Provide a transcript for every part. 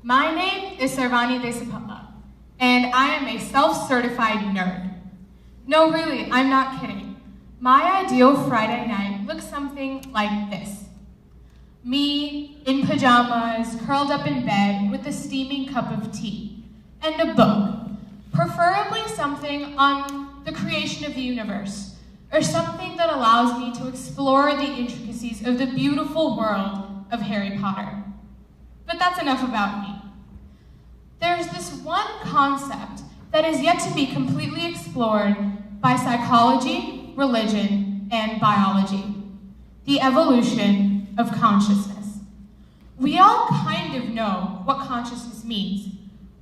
My name is Sarvani Desabhotla, and I am a self-certified nerd. No, really, I'm not kidding. My ideal Friday night looks something like this. Me, in pajamas, curled up in bed with a steaming cup of tea, and a book, preferably something on the creation of the universe, or something that allows me to explore the intricacies of the beautiful world of Harry Potter. But that's enough about me. There's this one concept that is yet to be completely explored by psychology, religion, and biology: the evolution of consciousness. We all kind of know what consciousness means,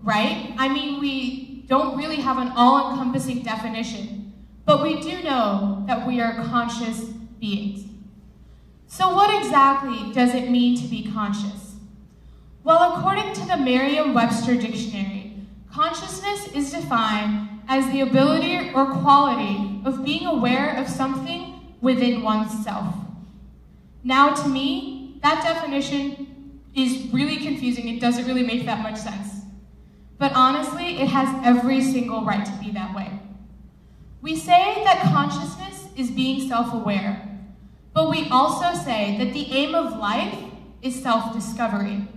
right? I mean, we don't really have an all-encompassing definition, but we do know that we are conscious beings. So what exactly does it mean to be conscious? Well, according to the Merriam-Webster dictionary, consciousness is defined as the ability or quality of being aware of something within oneself. Now, to me, that definition is really confusing. It doesn't really make that much sense. But honestly, it has every single right to be that way. We say that consciousness is being self-aware, but we also say that the aim of life is self-discovery.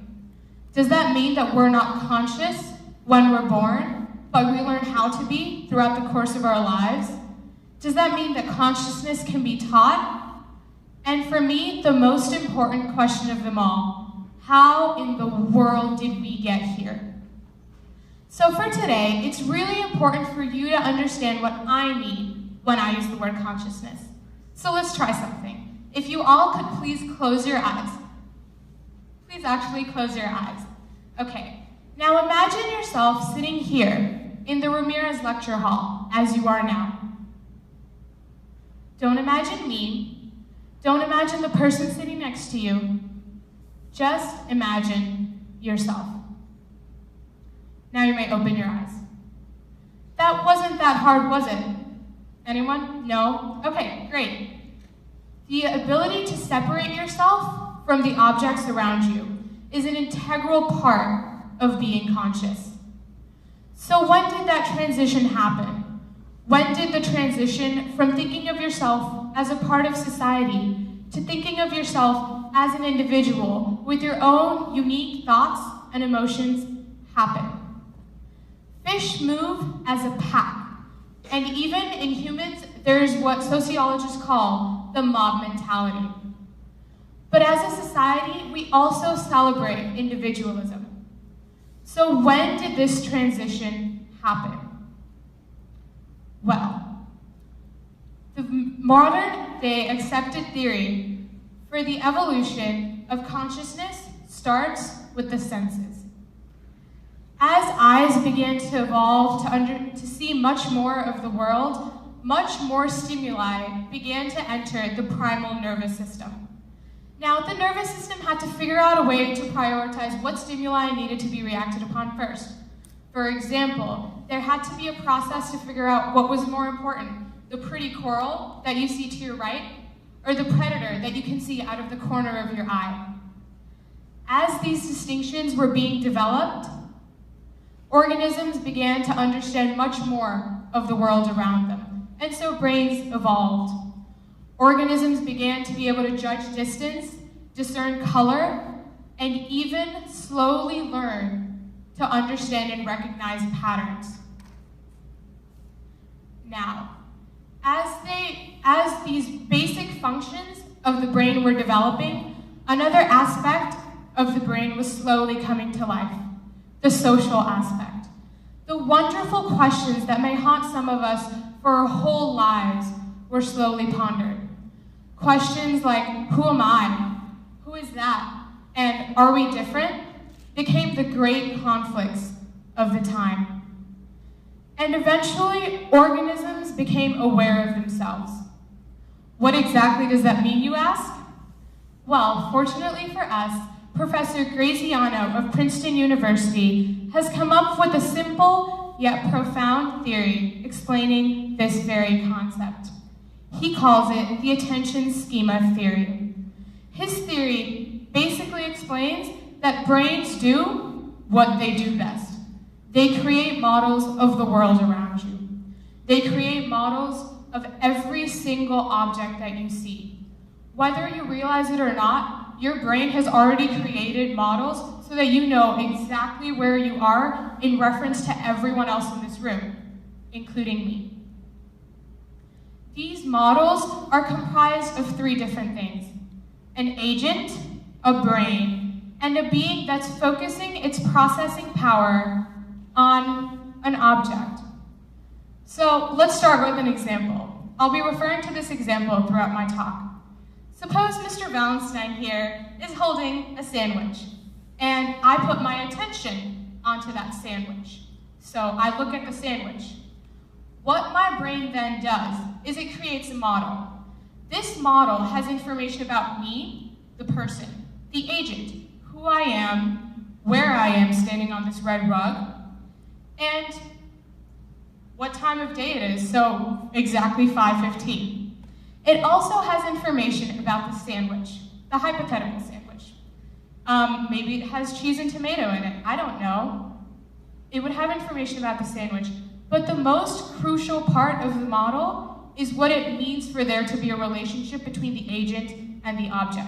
Does that mean that we're not conscious when we're born, but we learn how to be throughout the course of our lives? Does that mean that consciousness can be taught? And for me, the most important question of them all: how in the world did we get here? So for today, it's really important for you to understand what I mean when I use the word consciousness. So let's try something. If you all could please close your eyes. Please actually close your eyes. Okay, now imagine yourself sitting here in the Ramirez Lecture Hall, as you are now. Don't imagine me. Don't imagine the person sitting next to you. Just imagine yourself. Now you may open your eyes. That wasn't that hard, was it? Anyone? No? Okay, great. The ability to separate yourself from the objects around you is an integral part of being conscious. So when did that transition happen? When did the transition from thinking of yourself as a part of society to thinking of yourself as an individual with your own unique thoughts and emotions happen? Fish move as a pack, and even in humans, there's what sociologists call the mob mentality. But as a society, we also celebrate individualism. So when did this transition happen? Well, the modern-day accepted theory for the evolution of consciousness starts with the senses. As eyes began to evolve to see much more of the world, much more stimuli began to enter the primal nervous system. Now, the nervous system had to figure out a way to prioritize what stimuli needed to be reacted upon first. For example, there had to be a process to figure out what was more important: the pretty coral that you see to your right, or the predator that you can see out of the corner of your eye. As these distinctions were being developed, organisms began to understand much more of the world around them, and so brains evolved. Organisms began to be able to judge distance, discern color, and even slowly learn to understand and recognize patterns. Now, as these basic functions of the brain were developing, another aspect of the brain was slowly coming to life: the social aspect. The wonderful questions that may haunt some of us for our whole lives were slowly pondered. Questions like, who am I? Who is that? And are we different? Became the great conflicts of the time. And eventually, organisms became aware of themselves. What exactly does that mean, you ask? Well, fortunately for us, Professor Graziano of Princeton University has come up with a simple yet profound theory explaining this very concept. He calls it the attention schema theory. His theory basically explains that brains do what they do best. They create models of the world around you. They create models of every single object that you see. Whether you realize it or not, your brain has already created models so that you know exactly where you are in reference to everyone else in this room, including me. These models are comprised of three different things: an agent, a brain, and a being that's focusing its processing power on an object. So let's start with an example. I'll be referring to this example throughout my talk. Suppose Mr. Valentine here is holding a sandwich, and I put my attention onto that sandwich. So I look at the sandwich. What my brain then does is it creates a model. This model has information about me, the person, the agent, who I am, where I am standing on this red rug, and what time of day it is, so exactly 5:15. It also has information about the sandwich, the hypothetical sandwich. Maybe it has cheese and tomato in it, I don't know. It would have information about the sandwich, but the most crucial part of the model is what it means for there to be a relationship between the agent and the object.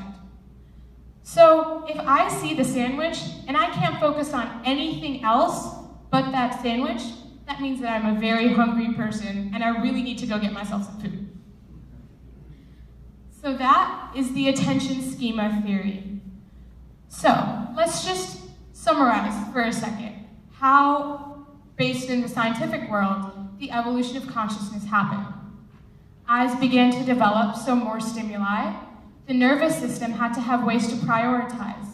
So if I see the sandwich and I can't focus on anything else but that sandwich, that means that I'm a very hungry person and I really need to go get myself some food. So that is the attention schema theory. So let's just summarize for a second how, based in the scientific world, the evolution of consciousness happened. Eyes began to develop, so more stimuli. The nervous system had to have ways to prioritize.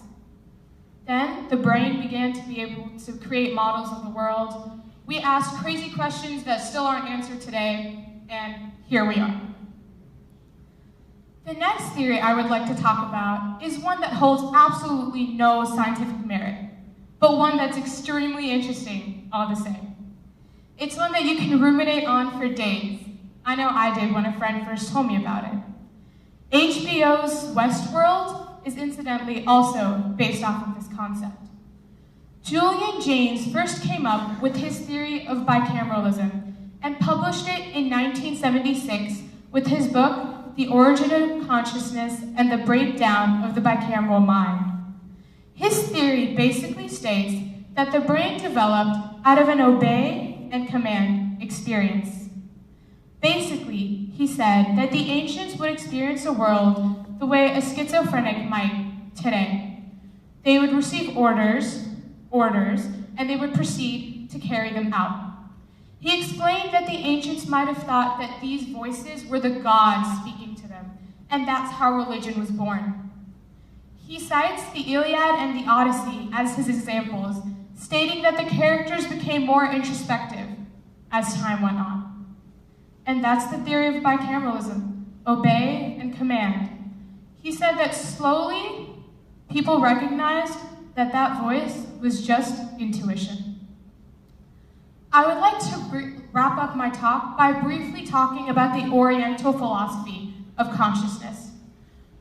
Then the brain began to be able to create models of the world. We asked crazy questions that still aren't answered today, and here we are. The next theory I would like to talk about is one that holds absolutely no scientific merit, but one that's extremely interesting all the same. It's one that you can ruminate on for days. I know I did when a friend first told me about it. HBO's Westworld is incidentally also based off of this concept. Julian Jaynes first came up with his theory of bicameralism and published it in 1976 with his book, The Origin of Consciousness and the Breakdown of the Bicameral Mind. His theory basically states that the brain developed out of an obey and command experience. Basically, he said that the ancients would experience the world the way a schizophrenic might today. They would receive orders, and they would proceed to carry them out. He explained that the ancients might have thought that these voices were the gods speaking to them, and that's how religion was born. He cites the Iliad and the Odyssey as his examples, stating that the characters became more introspective as time went on. And that's the theory of bicameralism, obey and command. He said that slowly, people recognized that that voice was just intuition. I would like to wrap up my talk by briefly talking about the Oriental philosophy of consciousness.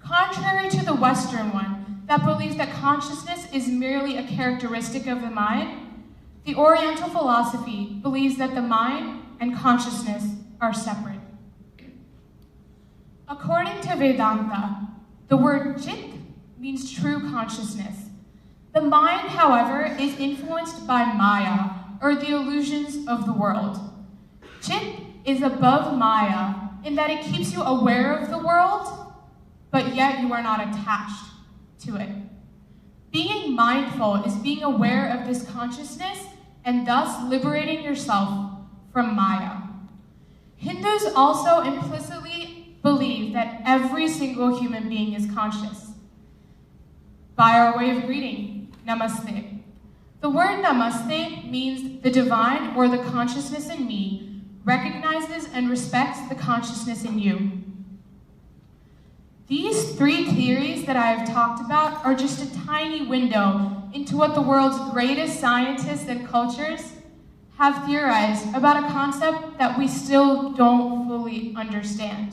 Contrary to the Western one, that believes that consciousness is merely a characteristic of the mind, the Oriental philosophy believes that the mind and consciousness are separate. According to Vedanta, the word chit means true consciousness. The mind, however, is influenced by Maya, or the illusions of the world. Chit is above Maya in that it keeps you aware of the world, but yet you are not attached to it. Being mindful is being aware of this consciousness and thus liberating yourself from Maya. Hindus also implicitly believe that every single human being is conscious. By our way of greeting, namaste. The word namaste means the divine or the consciousness in me recognizes and respects the consciousness in you. These three theories that I have talked about are just a tiny window into what the world's greatest scientists and cultures have theorized about a concept that we still don't fully understand.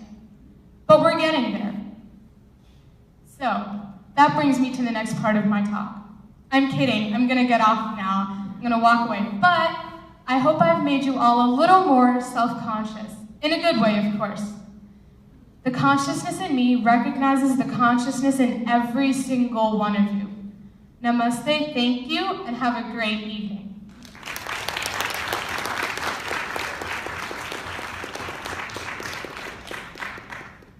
But we're getting there. So, that brings me to the next part of my talk. I'm kidding. I'm gonna get off now. I'm gonna walk away. But I hope I've made you all a little more self-conscious. In a good way, of course. The consciousness in me recognizes the consciousness in every single one of you. Namaste, thank you, and have a great evening.